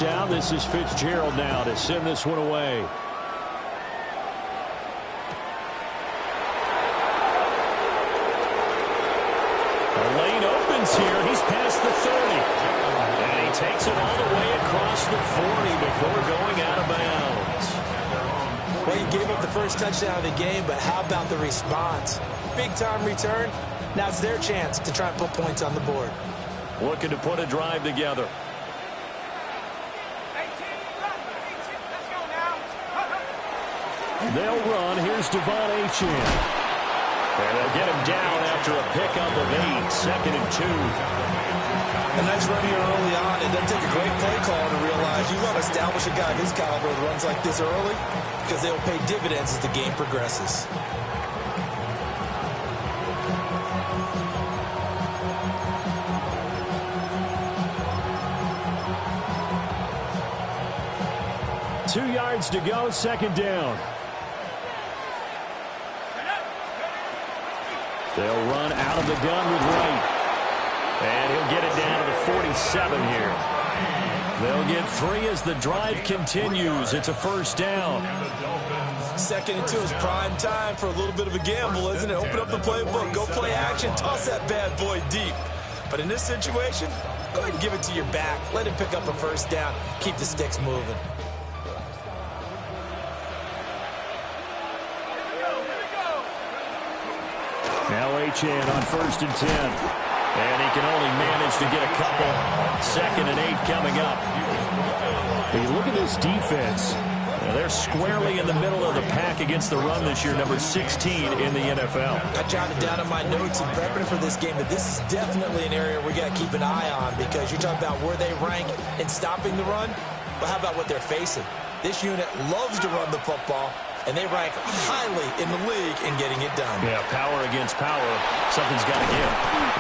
down. This is Fitzgerald now to send this one away. The lane opens here. He's past the 30. And he takes it all the way across the 40 before going out of bounds. Well, he gave up the first touchdown of the game, but how about the response? Big-time return. Now it's their chance to try and put points on the board. Looking to put a drive together. They'll run. Here's Devon Achane. And they'll get him down after a pickup of 8, 2nd and 2. A nice run here early on. It doesn't take a great play call to realize you want to establish a guy of his caliber that runs like this early because they'll pay dividends as the game progresses. Two yards to go, 2nd down. They'll run out of the gun with Wright. And he'll get it down to the 47 here. They'll get 3 as the drive continues. It's a 1st down. 2nd and 2 is prime time for a little bit of a gamble, isn't it? Open up the playbook, go play action, toss that bad boy deep. But in this situation, go ahead and give it to your back. Let him pick up a 1st down. Keep the sticks moving. Now Achane on 1st and 10. And he can only manage to get a couple. 2nd and 8 coming up. But you look at this defense. They're squarely in the middle of the pack against the run this year, number 16 in the NFL. I jotted down in my notes in prepping for this game that this is definitely an area we got to keep an eye on because you're talking about where they rank in stopping the run. But how about what they're facing? This unit loves to run the football, and they rank highly in the league in getting it done. Yeah, power against power. Something's got to give.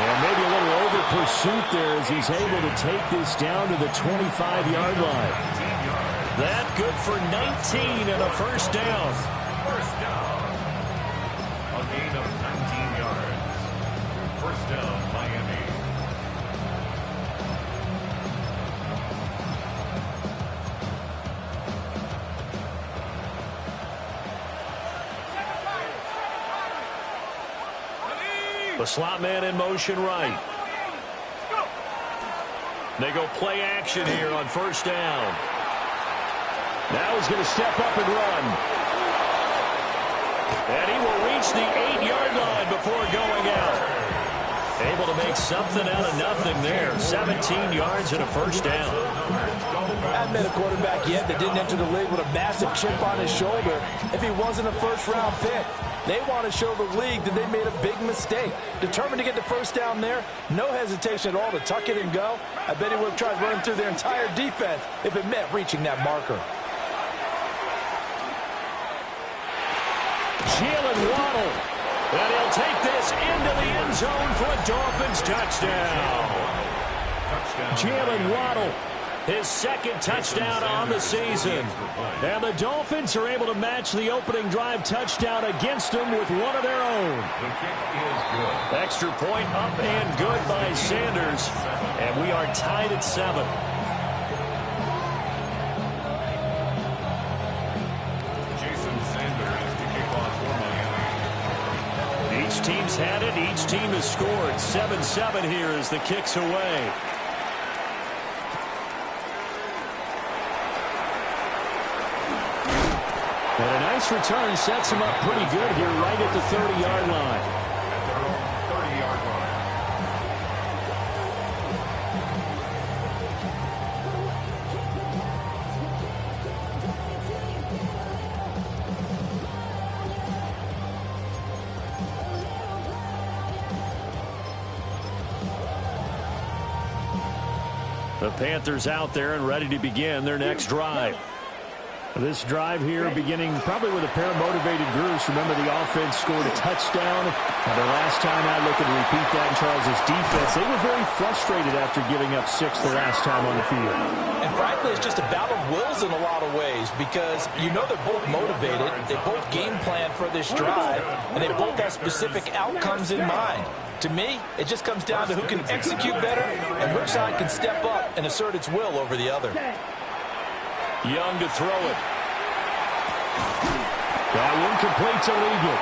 Yeah, maybe a little over pursuit there as he's able to take this down to the 25-yard line. That good for 19 and a 1st down. 1st down. A gain of 19 yards. 1st down, Miami. The slot man in motion right. They go play action here on 1st down. Now he's going to step up and run. And he will reach the 8-yard line before going out. Able to make something out of nothing there. 17 yards and a 1st down. I haven't met a quarterback yet that didn't enter the league with a massive chip on his shoulder if he wasn't a 1st-round pick. They want to show the league that they made a big mistake. Determined to get the 1st down there, no hesitation at all to tuck it and go. I bet he would have tried running through their entire defense if it meant reaching that marker. Jalen Waddle. And he'll take this into the end zone for a Dolphins touchdown. Jalen Waddle, his 2nd touchdown on the season. And the Dolphins are able to match the opening drive touchdown against them with one of their own. The kick is good. Extra point up and good by Sanders. And we are tied at 7. Each team's had it. Each team has scored. 7-7 here as the kick's away. And a nice return sets him up pretty good here right at the 30-yard line. At their own 30-yard line. The Panthers out there and ready to begin their next drive. This drive here beginning probably with a pair of motivated groups. Remember, the offense scored a touchdown. And the last time I look and repeat that in Charles's defense, they were very frustrated after giving up 6 the last time on the field. And frankly, it's just a battle of wills in a lot of ways because you know they're both motivated. They both game plan for this drive, and they both have specific outcomes in mind. To me, it just comes down to who can execute better and which side can step up and assert its will over the other. Young to throw it. That one completes illegal.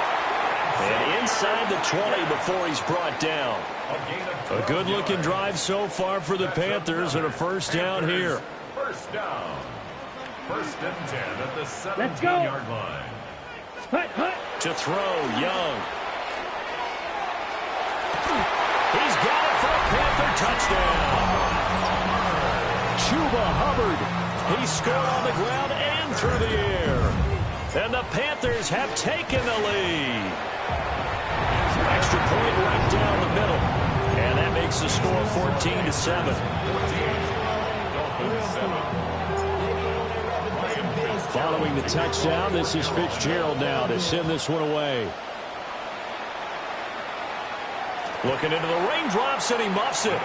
And inside the 20 before he's brought down. A good-looking drive so far for the Panthers and a first down here. First down. First and 10 at the 17-yard line. To throw, Young. He's got it for a Panther touchdown. Chuba Hubbard. He scored on the ground and through the air. And the Panthers have taken the lead. Extra point right down the middle. And that makes the score 14-7. Following the touchdown, this is Fitzgerald now to send this one away. Looking into the raindrops, and he muffs it.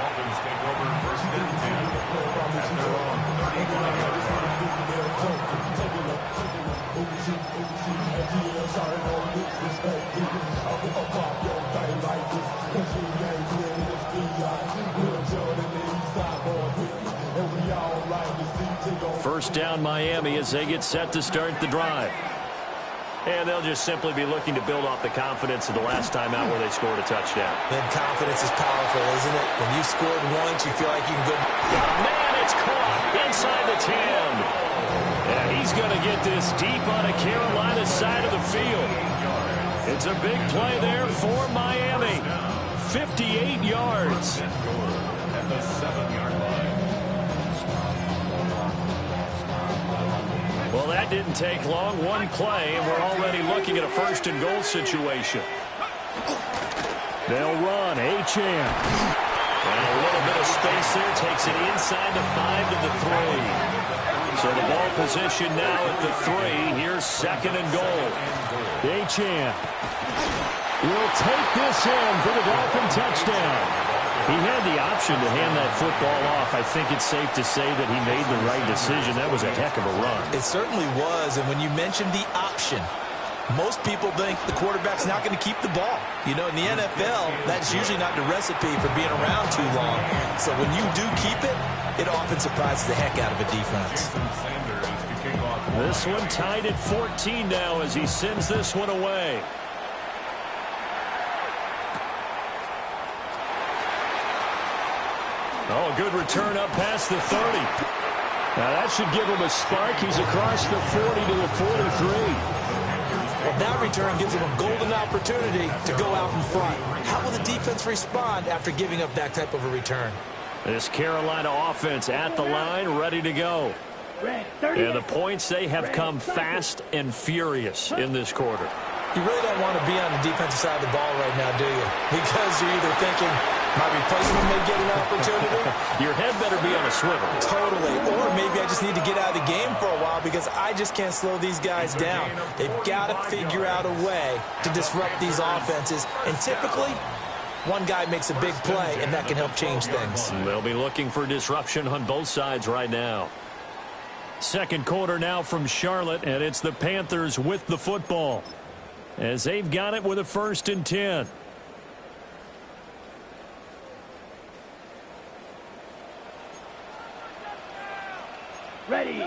First down Miami as they get set to start the drive. And they'll just simply be looking to build off the confidence of the last time out where they scored a touchdown. Then confidence is powerful, isn't it? When you scored once, you feel like you can go. Oh, man, it's caught inside the 10. And he's going to get this deep on a Carolina side of the field. It's a big play there for Miami. 58 yards. At the 7-yard line. Well, that didn't take long. One play, and we're already looking at a first and goal situation. They'll run. Achane. And a little bit of space there. Takes it inside the 5 to the 3. So the ball position now at the 3. Here's second and goal. Achane will take this in for the Dolphin touchdown. He had the option to hand that football off. I think it's safe to say that he made the right decision. That was a heck of a run. It certainly was, and when you mentioned the option, most people think the quarterback's not going to keep the ball. You know, in the NFL, that's usually not the recipe for being around too long. So when you do keep it, it often surprises the heck out of a defense. This one tied at 14 now as he sends this one away. Oh, a good return up past the 30. Now that should give him a spark. He's across the 40 to the 43. Well, that return gives him a golden opportunity to go out in front. How will the defense respond after giving up that type of a return? This Carolina offense at the line, ready to go. And the points, they have come fast and furious in this quarter. You really don't want to be on the defensive side of the ball right now, do you? Because you're either thinking, my replacement may get an opportunity. Your head better be on a swivel. Totally. Or maybe I just need to get out of the game for a while because I just can't slow these guys down. They've got to figure out a way to disrupt these offenses. And typically, one guy makes a big play, and that can help change things. They'll be looking for disruption on both sides right now. Second quarter now from Charlotte, and it's the Panthers with the football, as they've got it with a 1st and 10. Ready.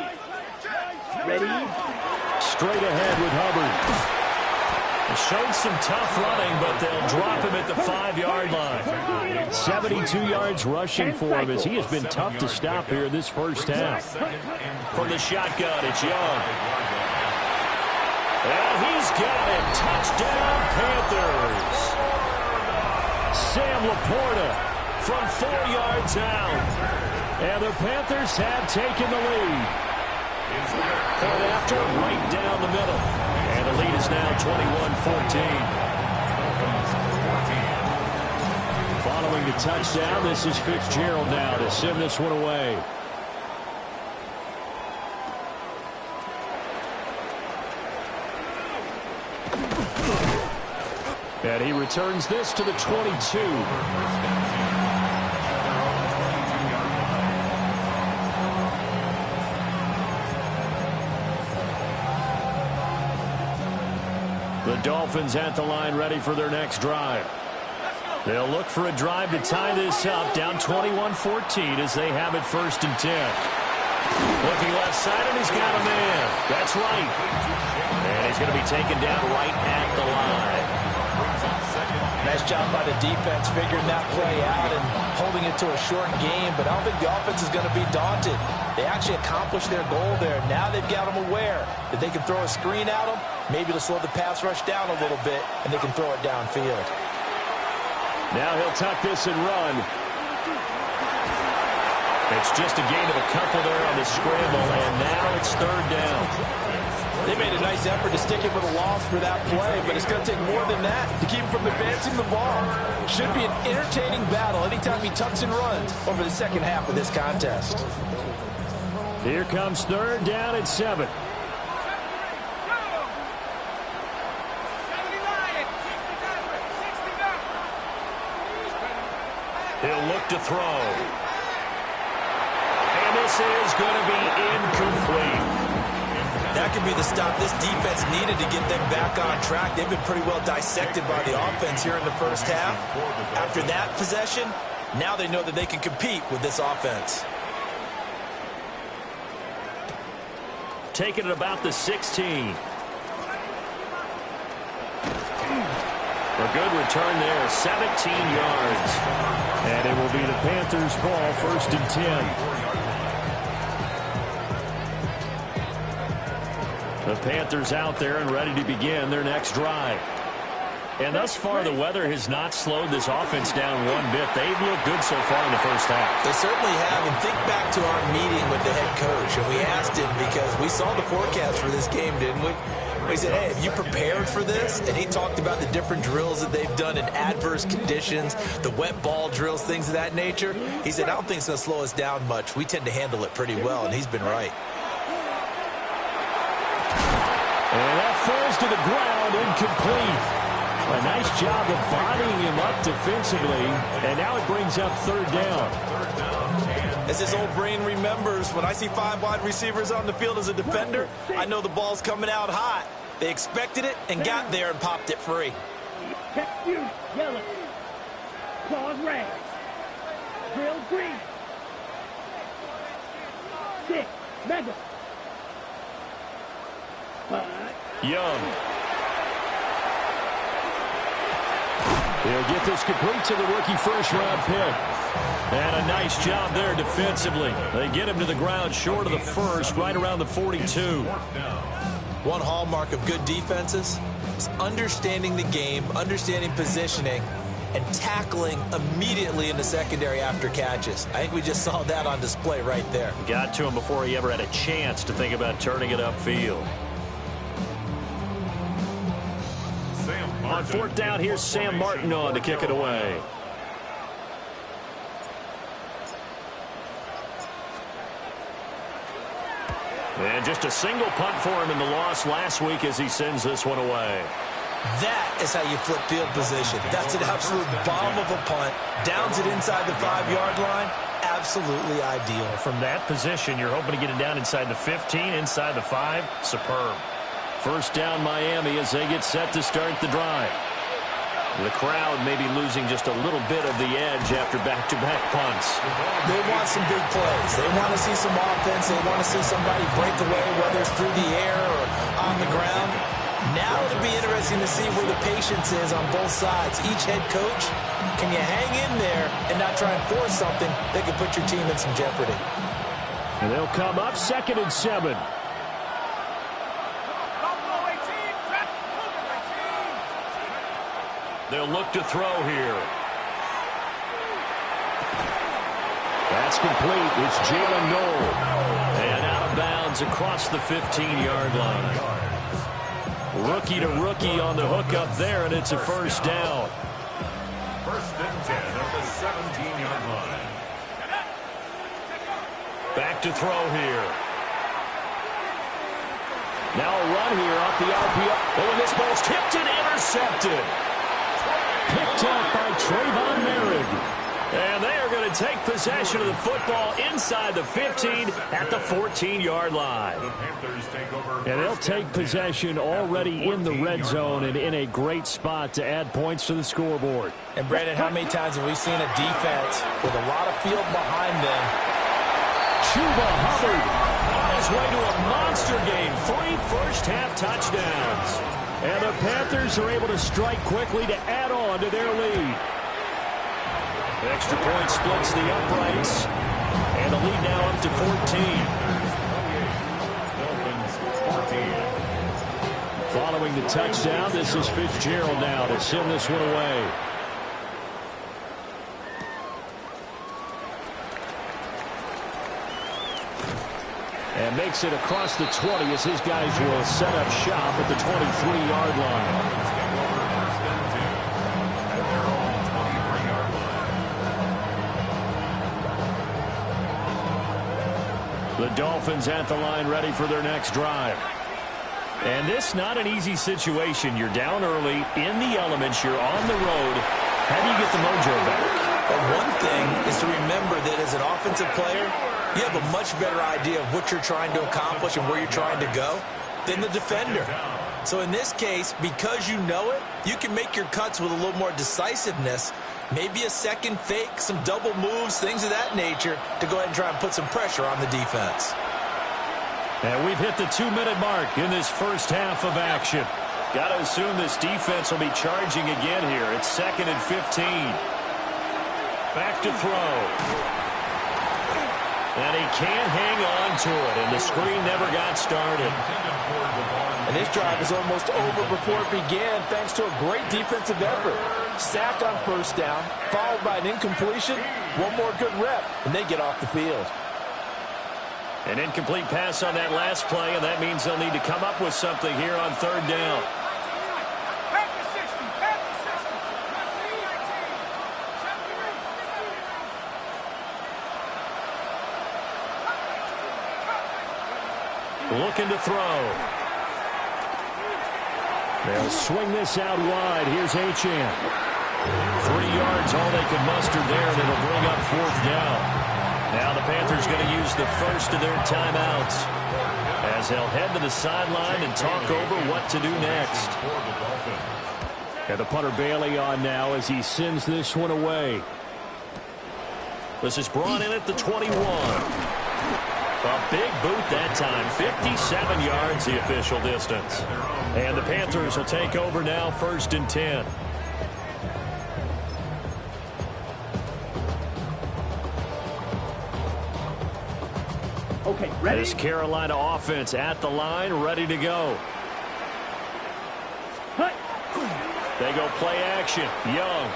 Straight ahead with Hubbard. Showed some tough running, but they'll drop him at the 5-yard line. 72 yards rushing for him as he has been tough to stop here this first half. From the shotgun, it's Young. And he's got it. Touchdown, Panthers. Sam Laporta from 4 yards out. And the Panthers have taken the lead. Point after, right down the middle. And the lead is now 21-14. Following the touchdown, this is Fitzgerald now to send this one away. And he returns this to the 22. The Dolphins at the line ready for their next drive. They'll look for a drive to tie this up, down 21-14 as they have it 1st and 10. Looking left side, and he's got a man. That's right. And he's going to be taken down right at the line. Nice job by the defense figuring that play out and holding it to a short game, but I don't think the offense is going to be daunted. They actually accomplished their goal there. Now they've got them aware that they can throw a screen at them, maybe to slow the pass rush down a little bit, and they can throw it downfield. Now he'll tuck this and run. It's just a gain of a couple there on the scramble, and now it's third down. They made a nice effort to stick it with a loss for that play, but it's going to take more than that to keep him from advancing the ball. Should be an entertaining battle anytime he tucks and runs over the second half of this contest. Here comes third down and 7. He'll look to throw. And this is going to be incomplete. That could be the stop this defense needed to get them back on track. They've been pretty well dissected by the offense here in the first half. After that possession, now they know that they can compete with this offense. Taking it about the 16. A good return there, 17 yards. And it will be the Panthers' ball, 1st and 10. The Panthers out there and ready to begin their next drive. And thus far, the weather has not slowed this offense down one bit. They've looked good so far in the first half. They certainly have. And think back to our meeting with the head coach. And we asked him because we saw the forecast for this game, didn't we? We said, hey, have you prepared for this? And he talked about the different drills that they've done in adverse conditions, the wet ball drills, things of that nature. He said, I don't think it's going to slow us down much. We tend to handle it pretty well, and he's been right. And that falls to the ground, incomplete. A nice job of bodying him up defensively, and now it brings up third down. As his old brain remembers, when I see 5 wide receivers on the field as a defender, I know the ball's coming out hot. They expected it and got there and popped it free. Check you, yellow. Claws red. Drill green. 6, mega. 5. Young. He'll get this complete to the rookie first-round pick. And a nice job there defensively. They get him to the ground short of the first, right around the 42. One hallmark of good defenses is understanding the game, understanding positioning, and tackling immediately in the secondary after catches. I think we just saw that on display right there. Got to him before he ever had a chance to think about turning it upfield. On 4th down, here's Sam Martin on to kick it away. And just a single punt for him in the loss last week as he sends this one away. That is how you flip field position. That's an absolute bomb of a punt. Downs it inside the 5-yard line. Absolutely ideal. From that position, you're hoping to get it down inside the 15, inside the 5. Superb. First down Miami as they get set to start the drive. The crowd may be losing just a little bit of the edge after back-to-back punts. They want some big plays. They want to see some offense. They want to see somebody break away, whether it's through the air or on the ground. Now it'll be interesting to see where the patience is on both sides. Each head coach, can you hang in there and not try and force something that could put your team in some jeopardy? And they'll come up 2nd and 7. They'll look to throw here. That's complete. It's Jalen Noel. And out of bounds across the 15-yard line. Rookie to rookie on the hookup there, and it's a first down. 1st and 10 at the 17-yard line. Back to throw here. Now a run here off the RPO. Oh, and this ball's tipped and intercepted. Picked up by Trayvon Merrick. And they are going to take possession of the football inside the 15 at the 14-yard line. And they'll take possession already in the red zone and in a great spot to add points to the scoreboard. And, Brandon, how many times have we seen a defense with a lot of field behind them? Chuba Hubbard his way to a monster game. 3 first-half touchdowns. And the Panthers are able to strike quickly to add on to their lead. Extra point splits the uprights. And the lead now up to 14. Following the touchdown, this is Fitzgerald now to send this one away. And makes it across the 20 as his guys will set up shop at the 23-yard line. The Dolphins at the line ready for their next drive. And this not an easy situation. You're down early, in the elements, you're on the road. How do you get the mojo back? Well, one thing is to remember that as an offensive player, you have a much better idea of what you're trying to accomplish and where you're trying to go than the defender. So in this case, because you know it, you can make your cuts with a little more decisiveness, maybe a second fake, some double moves, things of that nature, to go ahead and try and put some pressure on the defense. And we've hit the 2-minute mark in this first half of action. Got to assume this defense will be charging again here. It's 2nd and 15. Back to throw. And he can't hang on to it, and the screen never got started. And this drive is almost over before it began thanks to a great defensive effort. Sack on first down, followed by an incompletion, one more good rep, and they get off the field. An incomplete pass on that last play, and that means they'll need to come up with something here on 3rd down. Looking to throw. They'll swing this out wide. Here's Achane. 3 yards, all they could muster there, and it'll bring up 4th down. Now the Panthers going to use the first of their timeouts as they'll head to the sideline and talk over what to do next. And the punter Bailey on now as he sends this one away. This is brought in at the 21. A big boot that time. 57 yards the official distance. And the Panthers will take over now, 1st and 10. Okay, ready? This Carolina offense at the line, ready to go. Hut. They go play action. Young.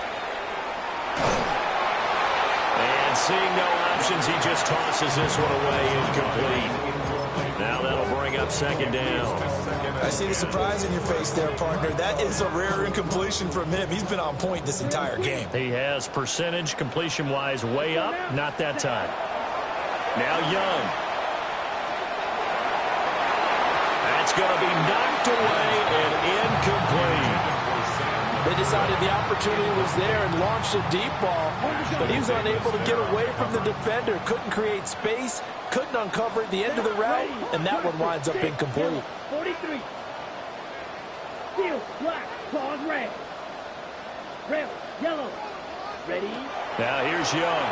And seeing no options, he just tosses this one away, incomplete. Now that'll bring up 2nd down. I see the surprise in your face there, partner. That is a rare incompletion from him. He's been on point this entire game. He has percentage completion-wise way up, not that time. Now Young. That's going to be knocked away and incomplete. They decided the opportunity was there and launched a deep ball, but he was unable to get away from the defender. Couldn't create space, couldn't uncover at the end of the route, and that one winds up incomplete. 43. Steel, black, claws, red. Red, yellow. Ready? Now here's Young.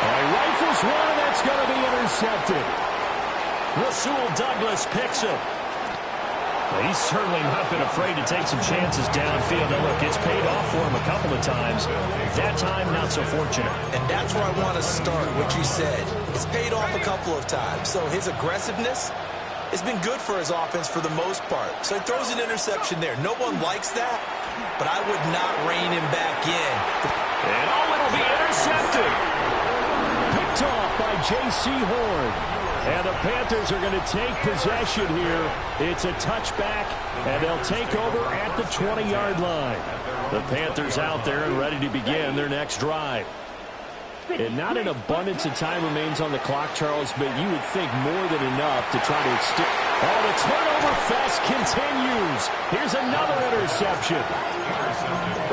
He rifles one, and that's going to be intercepted. Rasul Douglas picks him. Well, he's certainly not been afraid to take some chances downfield. Now, look, it's paid off for him a couple of times. That time, not so fortunate. And that's where I want to start, what you said. It's paid off a couple of times. So his aggressiveness has been good for his offense for the most part. So he throws an interception there. No one likes that, but I would not rein him back in. And it'll be intercepted. Picked off by J.C. Horn. And the Panthers are going to take possession here. It's a touchback, and they'll take over at the 20-yard line. The Panthers out there and ready to begin their next drive. And not an abundance of time remains on the clock, Charles, but you would think more than enough to try to extend. Oh, the turnover fest continues. Here's another interception.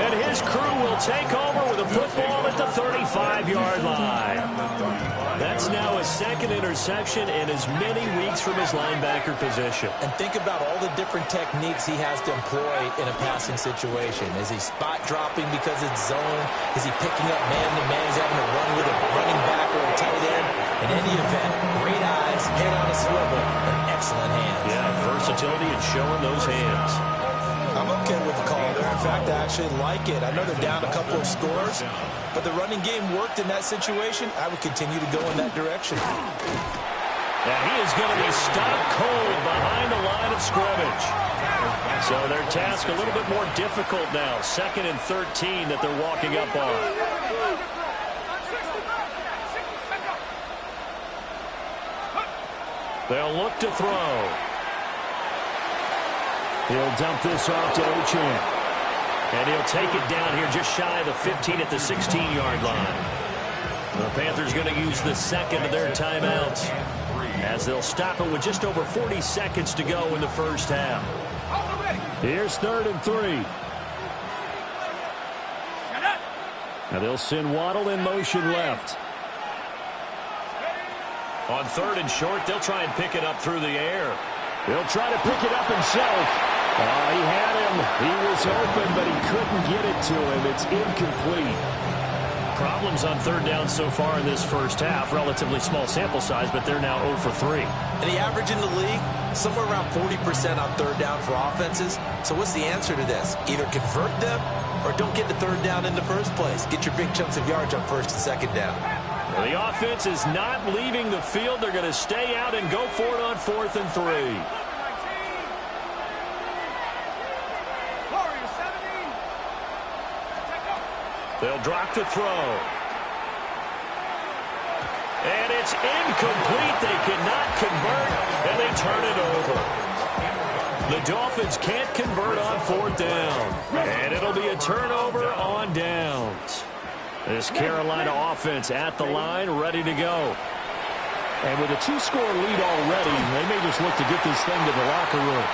And his crew will take over with a football at the 35-yard line. That's now a 2nd interception in as many weeks from his linebacker position. And think about all the different techniques he has to employ in a passing situation. Is he spot dropping because it's zone? Is he picking up man-to-man? Is he having to run with a running back or a tight end? any event, great eyes, head on a swivel, and excellent hands. Yeah, versatility and showing those hands. I'm okay with the call there. In fact, I actually like it. I know they're down a couple of scores, but the running game worked in that situation. I would continue to go in that direction. And he is going to be stopped cold behind the line of scrimmage. So their task a little bit more difficult now. 2nd and 13 that they're walking up on. They'll look to throw. He'll dump this off to Ochan. And he'll take it down here just shy of the 15 at the 16-yard line. The Panthers going to use the second of their timeouts, as they'll stop it with just over 40 seconds to go in the first half. Here's 3rd and 3. Now they'll send Waddle in motion left. On 3rd and short, they'll try and pick it up through the air. He'll try to pick it up himself. He had him. He was open, but he couldn't get it to him. It's incomplete. Problems on 3rd down so far in this first half. Relatively small sample size, but they're now 0 for 3. And the average in the league, somewhere around 40% on 3rd down for offenses. So what's the answer to this? Either convert them or don't get the 3rd down in the first place. Get your big chunks of yards on 1st and 2nd down. Well, the offense is not leaving the field. They're going to stay out and go for it on 4th and 3. They'll drop to throw. And it's incomplete. They cannot convert, and they turn it over. The Dolphins can't convert on 4th down. And it'll be a turnover on downs. This Carolina offense at the line, ready to go. And with a 2-score lead already, they may just look to get this thing to the locker room.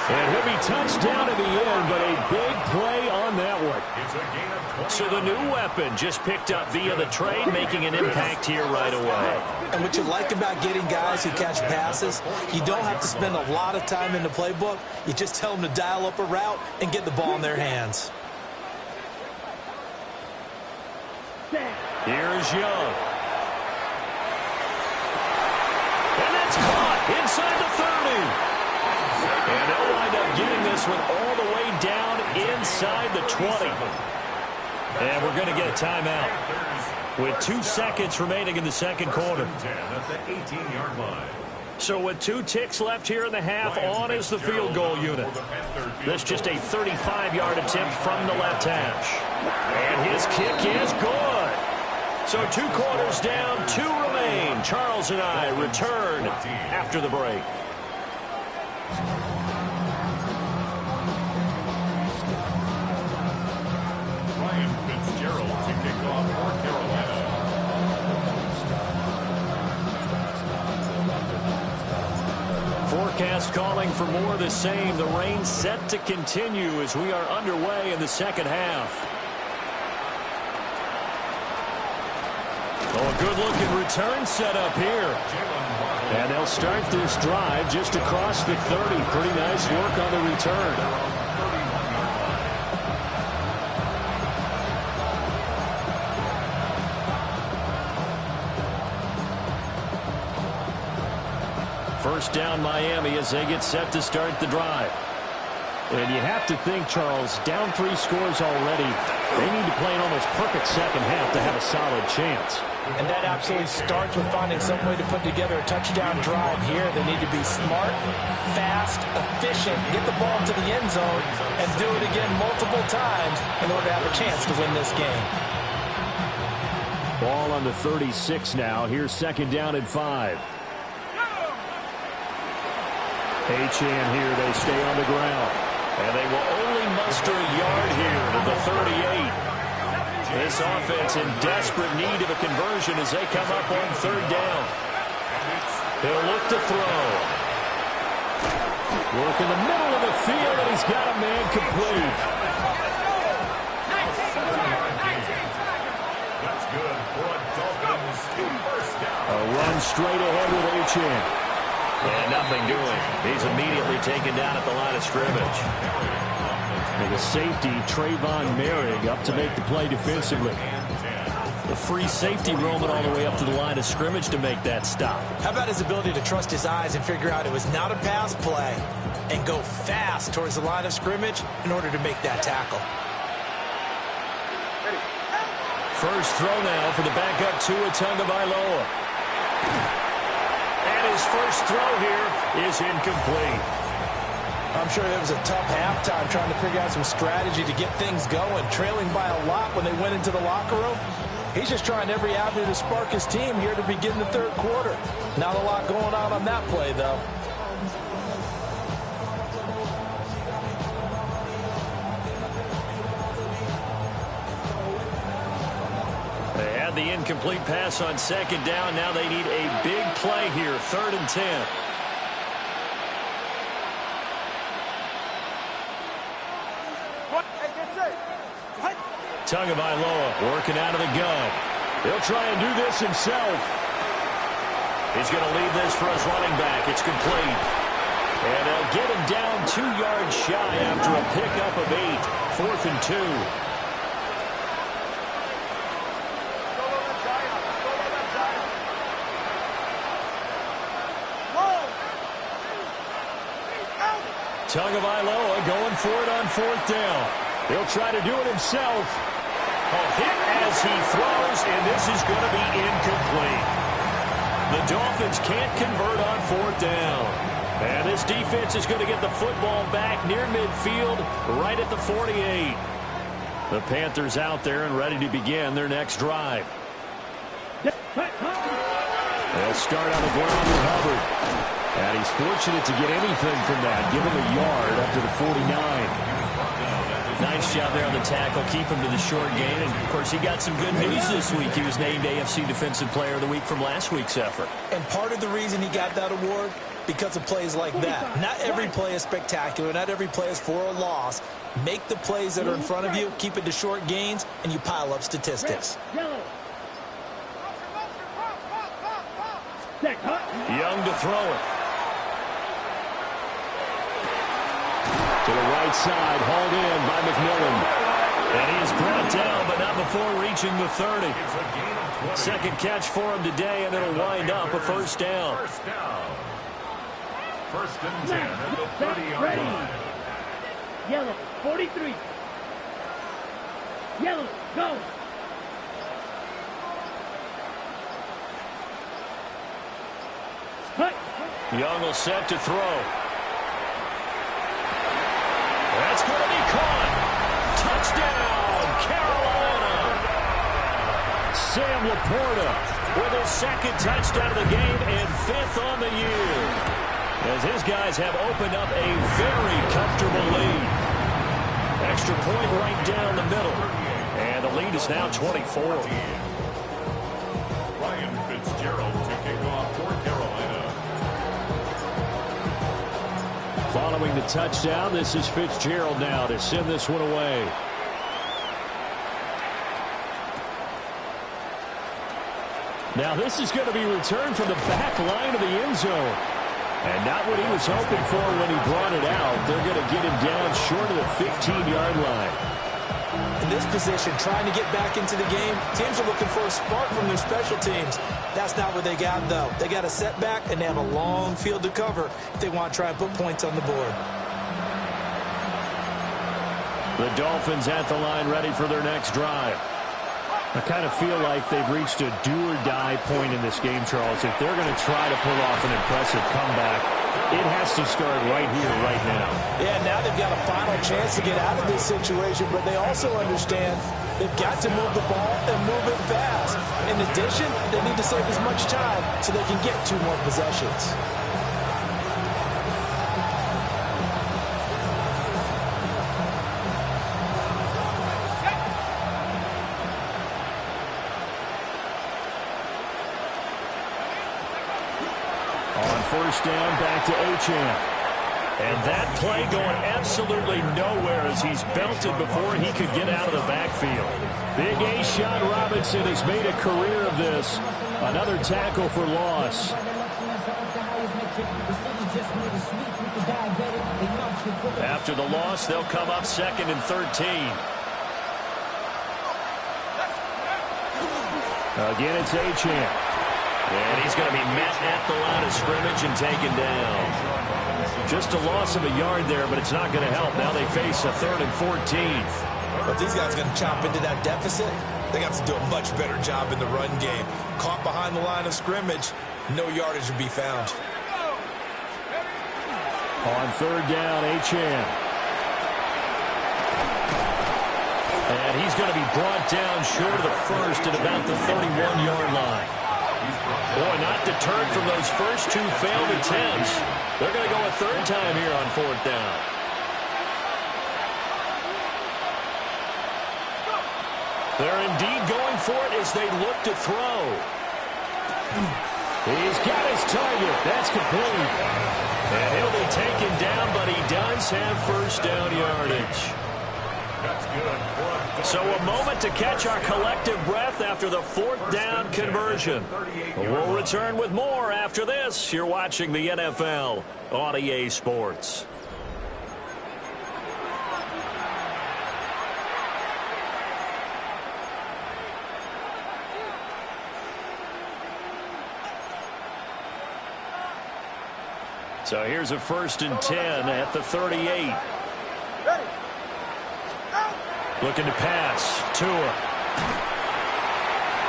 And he'll be touchdown in the end, but a big play on that one. So the new weapon just picked up via the trade, making an impact here right away. And what you like about getting guys who catch passes, you don't have to spend a lot of time in the playbook. You just tell them to dial up a route and get the ball in their hands. Here's Young. And that's caught inside the 30. And they'll wind up getting this one all the way down inside the 20. And we're going to get a timeout with 2 seconds remaining in the second quarter. So with 2 ticks left here in the half, on is the field goal unit. This just a 35-yard attempt from the left hash. And his kick is good. So 2 quarters down, 2 remain. Charles and I return after the break. Forecast calling for more of the same. The rain set to continue as we are underway in the second half. Oh, a good-looking return set up here. And they'll start this drive just across the 30. Pretty nice work on the return. First down Miami as they get set to start the drive. And you have to think, Charles, down 3 scores already. They need to play an almost perfect second half to have a solid chance. And that absolutely starts with finding some way to put together a touchdown drive here. They need to be smart, fast, efficient, get the ball into the end zone, and do it again multiple times in order to have a chance to win this game. Ball on the 36 now. Here's second down and 5. Ochan here, they stay on the ground. And they will only muster a yard here to the 38. This offense in desperate need of a conversion as they come up on 3rd down. He'll look to throw. Work in the middle of the field, and he's got a man complete. That's good for a Dolphins first down. A run straight ahead with Ochan. And nothing doing. He's immediately taken down at the line of scrimmage. And the safety, Trayvon Merrick, up to make the play defensively. The free safety roaming all the way up to the line of scrimmage to make that stop. How about his ability to trust his eyes and figure out it was not a pass play and go fast towards the line of scrimmage in order to make that tackle. First throw now for the backup Tua Tagovailoa. And his first throw here is incomplete. I'm sure it was a tough halftime trying to figure out some strategy to get things going, trailing by a lot when they went into the locker room. He's just trying every avenue to spark his team here to begin the third quarter. Not a lot going on that play, though. They had the incomplete pass on second down. Now they need a big play here, 3rd and 10. Tagovailoa working out of the gun. He'll try and do this himself. He's going to leave this for his running back. It's complete. And they'll get him down 2 yards shy after a pickup of 8. 4th and 2. Tagovailoa going for it on 4th down. He'll try to do it himself. A hit as he throws, and this is going to be incomplete. The Dolphins can't convert on 4th down. And this defense is going to get the football back near midfield, right at the 48. The Panthers out there and ready to begin their next drive. They'll start on the ground with Hubbard. And he's fortunate to get anything from that. Give him a yard up to the 49. Nice job there on the tackle. Keep him to the short gain. And, of course, he got some good news this week. He was named AFC Defensive Player of the Week from last week's effort. And part of the reason he got that award, because of plays like that. Not every play is spectacular. Not every play is for a loss. Make the plays that are in front of you, keep it to short gains, and you pile up statistics. Young to throw it. To the right side, hauled in by McMillan. And he is brought down, but not before reaching the 30. Second catch for him today, and it'll wind up a first down. First and 10 at the 30-yard line. Yellow, 43. Yellow, go. Cut. Young will set to throw. That's going to be caught. Touchdown, Carolina. Sam Laporta with his second touchdown of the game and 5th on the year. As his guys have opened up a very comfortable lead. Extra point right down the middle. And the lead is now 24. Ryan Fitzgerald to kick off for Carolina. Following the touchdown, this is Fitzgerald now to send this one away. Now this is going to be returned from the back line of the end zone. And not what he was hoping for when he brought it out. They're going to get him down short of the 15-yard line. In this position, trying to get back into the game, teams are looking for a spark from their special teams. That's not what they got, though. They got a setback, and they have a long field to cover if they want to try and put points on the board. The Dolphins at the line ready for their next drive. I kind of feel like they've reached a do-or-die point in this game, Charles. If they're going to try to pull off an impressive comeback, it has to start right here, right now. Yeah, now they've got a final chance to get out of this situation, but they also understand they've got to move the ball and move it fast. In addition, they need to save as much time so they can get 2 more possessions. First down, back to Achane. And that play going absolutely nowhere as he's belted before he could get out of the backfield. Big A-Shot Robinson has made a career of this. Another tackle for loss. After the loss, they'll come up 2nd and 13. Again, it's Achane. And he's going to be met at the line of scrimmage and taken down. Just a loss of a yard there, but it's not going to help. Now they face a 3rd and 14. But these guys are going to chop into that deficit. They got to do a much better job in the run game. Caught behind the line of scrimmage, no yardage would be found. On 3rd down, Achane. And he's going to be brought down short of the first at about the 31-yard line. Boy, not deterred from those first 2 failed attempts. They're going to go a 3rd time here on 4th down. They're indeed going for it as they look to throw. He's got his target. That's complete. And he'll be taken down, but he does have 1st down yardage. That's good. So a moment to catch our collective breath after the 4th down conversion. We'll return with more after this. You're watching the NFL on EA Sports. So here's a 1st and 10 at the 38. Looking to pass. Tua.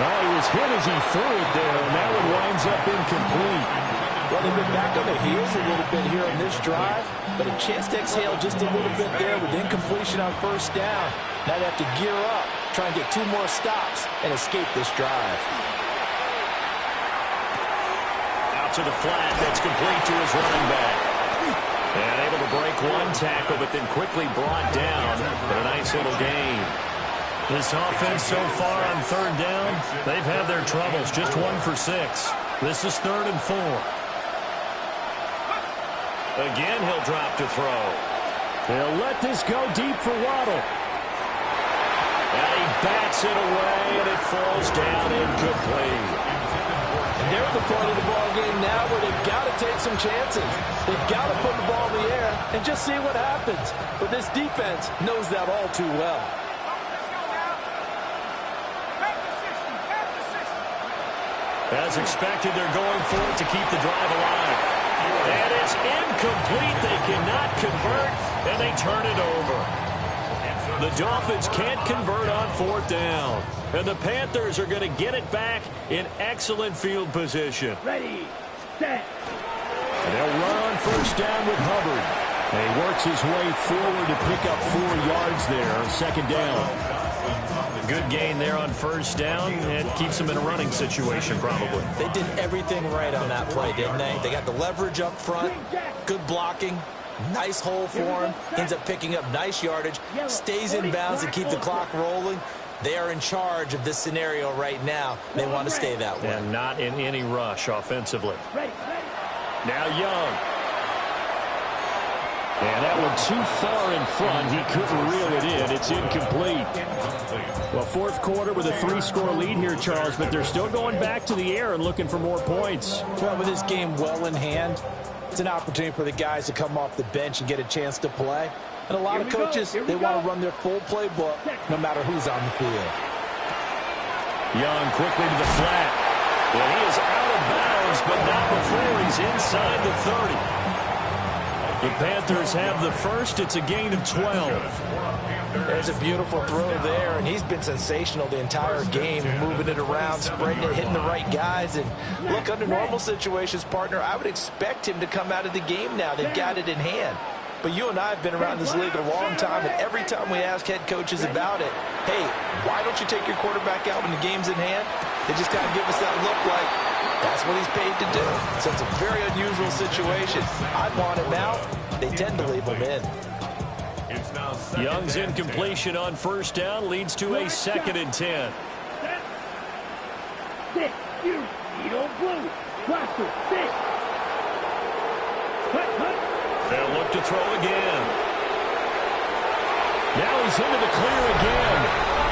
Oh, he was hit as he threw it there, and that one winds up incomplete. Well, they've been back on their heels a little bit here on this drive, but a chance to exhale just a little bit there with incompletion on 1st down. Now they have to gear up, try and get 2 more stops, and escape this drive. Out to the flat. That's complete to his running back. And able to break 1 tackle, but then quickly brought down. But a nice little gain. This offense so far on 3rd down, they've had their troubles. Just 1 for 6. This is 3rd and 4. Again, he'll drop to throw. They'll let this go deep for Waddle. And he bats it away, and it falls down incomplete. And they're at the point of the ball game now where they've got to take some chances. They've got to put the ball in the air and just see what happens. But this defense knows that all too well. As expected, they're going for it to keep the drive alive. And it's incomplete. They cannot convert, and they turn it over. The Dolphins can't convert on 4th down. And the Panthers are going to get it back in excellent field position. Ready, set. And they'll run on 1st down with Hubbard. And he works his way forward to pick up 4 yards there on 2nd down. Good gain there on 1st down, and keeps them in a running situation probably. They did everything right on that play, didn't they? They got the leverage up front, good blocking, nice hole for him, ends up picking up nice yardage, stays in bounds and keep the clock rolling. They are in charge of this scenario right now. They want to stay that way. And not in any rush offensively. Now Young. And that one too far in front. He couldn't reel it in. It's incomplete. Well, 4th quarter with a 3-score lead here, Charles, but they're still going back to the air and looking for more points. Well, with this game well in hand, it's an opportunity for the guys to come off the bench and get a chance to play. And a lot of coaches, they want to run their full playbook no matter who's on the field. Young quickly to the flat. Well, he is out of bounds, but not before he's inside the 30. The Panthers have the first. It's a gain of 12. There's a beautiful throw there, and he's been sensational the entire game, moving it around, spreading it, hitting the right guys. And look, under normal situations, partner, I would expect him to come out of the game now. They've got it in hand. But you and I have been around this league a long time, and every time we ask head coaches about it, hey, why don't you take your quarterback out when the game's in hand? They just kind of give us that look like that's what he's paid to do. So it's a very unusual situation. I'd want him out. They tend to leave him in. Young's incompletion on 1st down leads to a 2nd and 10. Sit, you, Edo Blue, Blaster, sit. Cut. They'll look to throw again. Now he's into the clear again.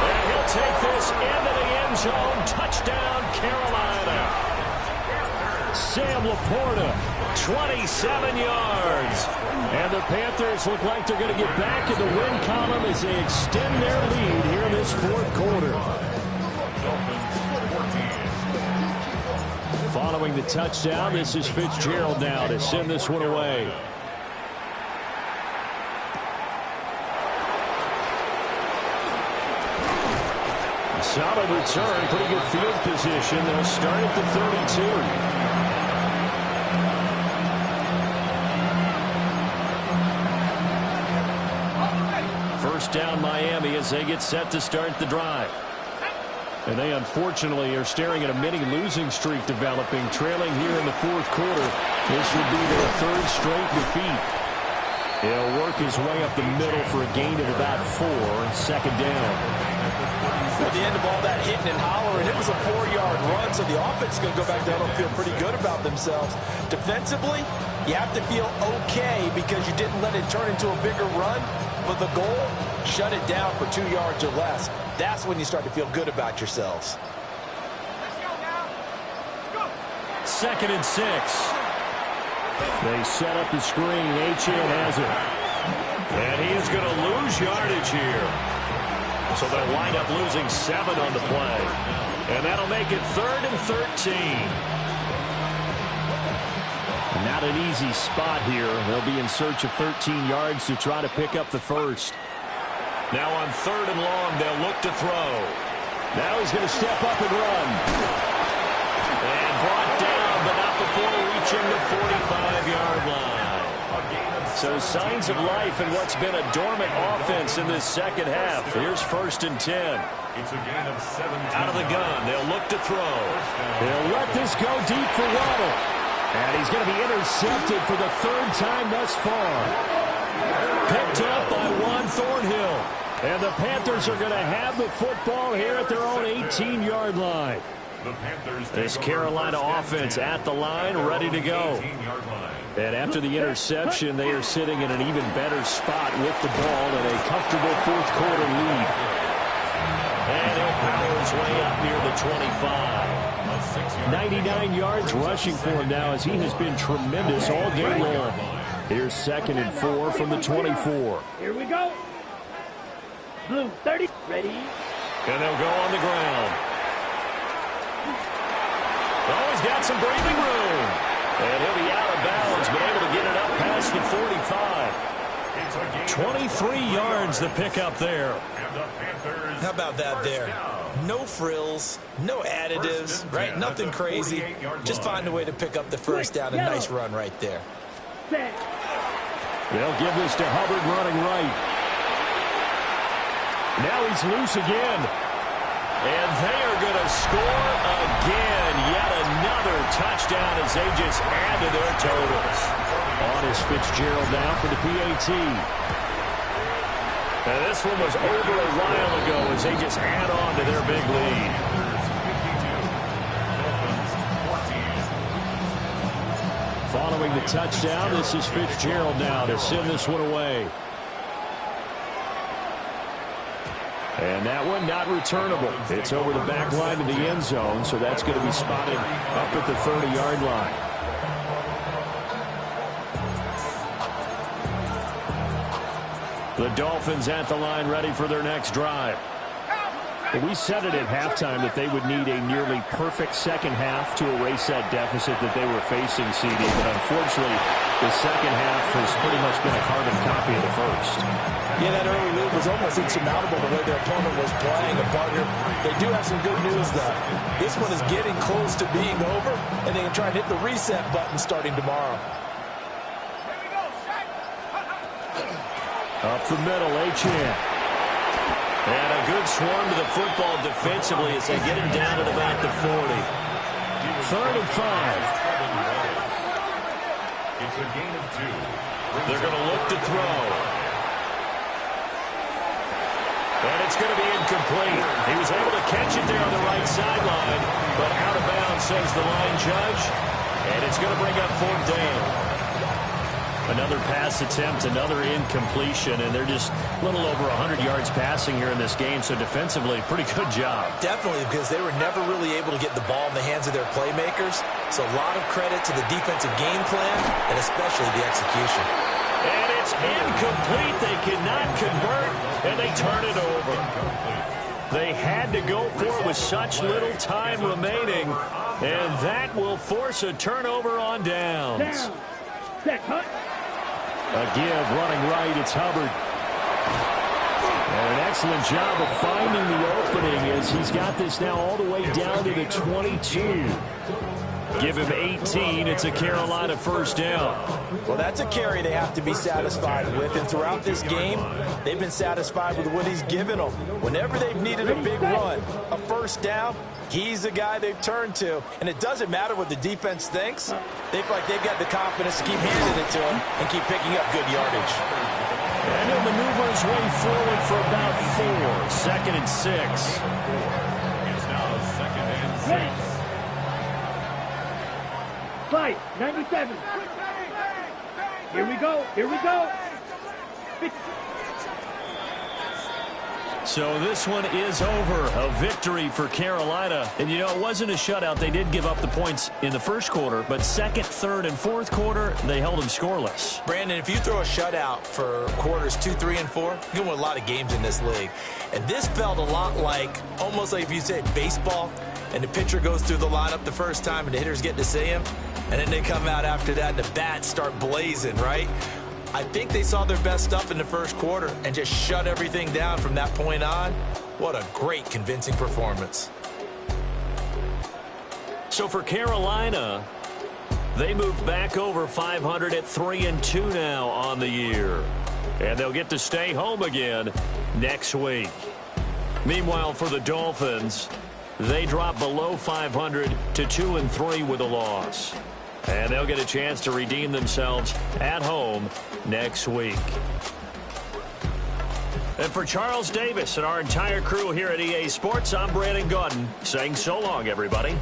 And he'll take this into the end zone. Touchdown, Carolina. Sam Laporta, 27 yards. And the Panthers look like they're going to get back in the win column as they extend their lead here in this 4th quarter. Dolphins 14. Following the touchdown, this is Fitzgerald now to send this one away. Solid return, pretty good field position. They'll start at the 32. First down Miami as they get set to start the drive. And they unfortunately are staring at a mini losing streak developing, trailing here in the fourth quarter. This would be their third straight defeat. He'll work his way up the middle for a gain of about 4, second down. At the end of all that hitting and hollering, it was a 4-yard run, so the offense is going to go back down and feel pretty good about themselves. Defensively, you have to feel okay because you didn't let it turn into a bigger run, but the goal, shut it down for 2 yards or less. That's when you start to feel good about yourselves. Second and 6. They set up the screen. Achane has it. And he is going to lose yardage here. So they'll wind up losing 7 on the play. And that'll make it 3rd and 13. Not an easy spot here. They'll be in search of 13 yards to try to pick up the first. Now on 3rd and long, they'll look to throw. Now he's going to step up and run. And brought down, but not before reaching the 45-yard line. So signs of life in what's been a dormant offense in this second half. Here's 1st and 10. It's a gain of 7. Out of the gun, they'll look to throw. They'll let this go deep for Waddle. And he's going to be intercepted for the 3rd time thus far. Picked up by Juan Thornhill. And the Panthers are going to have the football here at their own 18-yard line. This Carolina offense at the line, ready to go. And after the interception, they are sitting in an even better spot with the ball and a comfortable fourth quarter lead. And he'll power his way up near the 25. 99 yards rushing for him now as he has been tremendous all game long. Here's 2nd and 4 from the 24. Here we go. Blue 30. Ready. And they'll go on the ground. Oh, he's got some breathing room. And he'll be out of bounds, but able to get it up past the 45. 23 yards the pick up there. How about that there? No frills, no additives, right? Nothing crazy. Just find a way to pick up the first down. A nice run right there. They'll give this to Hubbard running right. Now he's loose again. And they are going to score again. Yet another touchdown as they just add to their totals. On is Fitzgerald now for the PAT. And this one was over a while ago as they just add on to their big lead. Following the touchdown, this is Fitzgerald now to send this one away. And that one not returnable. It's over the back line of the end zone, so that's going to be spotted up at the 30-yard line. The Dolphins at the line ready for their next drive. We said it at halftime that they would need a nearly perfect second half to erase that deficit that they were facing, CD. But unfortunately, the second half has pretty much been a carbon copy of the first. Yeah, that early lead was almost insurmountable the way their opponent was playing. And partner, they do have some good news, though. This one is getting close to being over, and they can try and hit the reset button starting tomorrow. Up the middle, Achane. And a good swarm to the football defensively as they get him down at about the 40. 3rd and 5. It's a gain of 2. They're going to look to throw. And it's going to be incomplete. He was able to catch it there on the right sideline, but out of bounds, says the line judge. And it's going to bring up 4th down. Another pass attempt, another incompletion, and they're just a little over 100 yards passing here in this game, so defensively, pretty good job. Definitely, because they were never really able to get the ball in the hands of their playmakers, so a lot of credit to the defensive game plan, and especially the execution. And it's incomplete. They cannot convert, and they turn it over. They had to go for it with such little time remaining, And that will force a turnover on downs. Down. Set, cut. A give running right. It's Hubbard. And an excellent job of finding the opening as he's got this now all the way down to the 22. Give him 18. It's a Carolina first down. Well, that's a carry they have to be satisfied with. And throughout this game, they've been satisfied with what he's given them. Whenever they've needed a big run, a first down, he's the guy they've turned to. And it doesn't matter what the defense thinks. They feel like they've got the confidence to keep handing it to him and keep picking up good yardage. And he'll maneuver his way forward for about 4. 2nd and 6. It's now 2nd and 6. Fight, 97. Here we go. Here we go. So this one is over. A victory for Carolina. And, you know, it wasn't a shutout. They did give up the points in the first quarter, but second, third, and fourth quarter, they held them scoreless. Brandon, if you throw a shutout for quarters 2, 3, and 4, you can win a lot of games in this league. And this felt a lot like, almost like if you said baseball, and the pitcher goes through the lineup the first time and the hitters get to see him, and then they come out after that and the bats start blazing, right? I think they saw their best stuff in the first quarter and just shut everything down from that point on. What a great, convincing performance. So for Carolina, they move back over 500 at 3-2 now on the year. And they'll get to stay home again next week. Meanwhile, for the Dolphins, they drop below 500 to 2-3 with a loss. And they'll get a chance to redeem themselves at home next week. And for Charles Davis and our entire crew here at EA Sports, I'm Brandon Gaudin saying so long, everybody.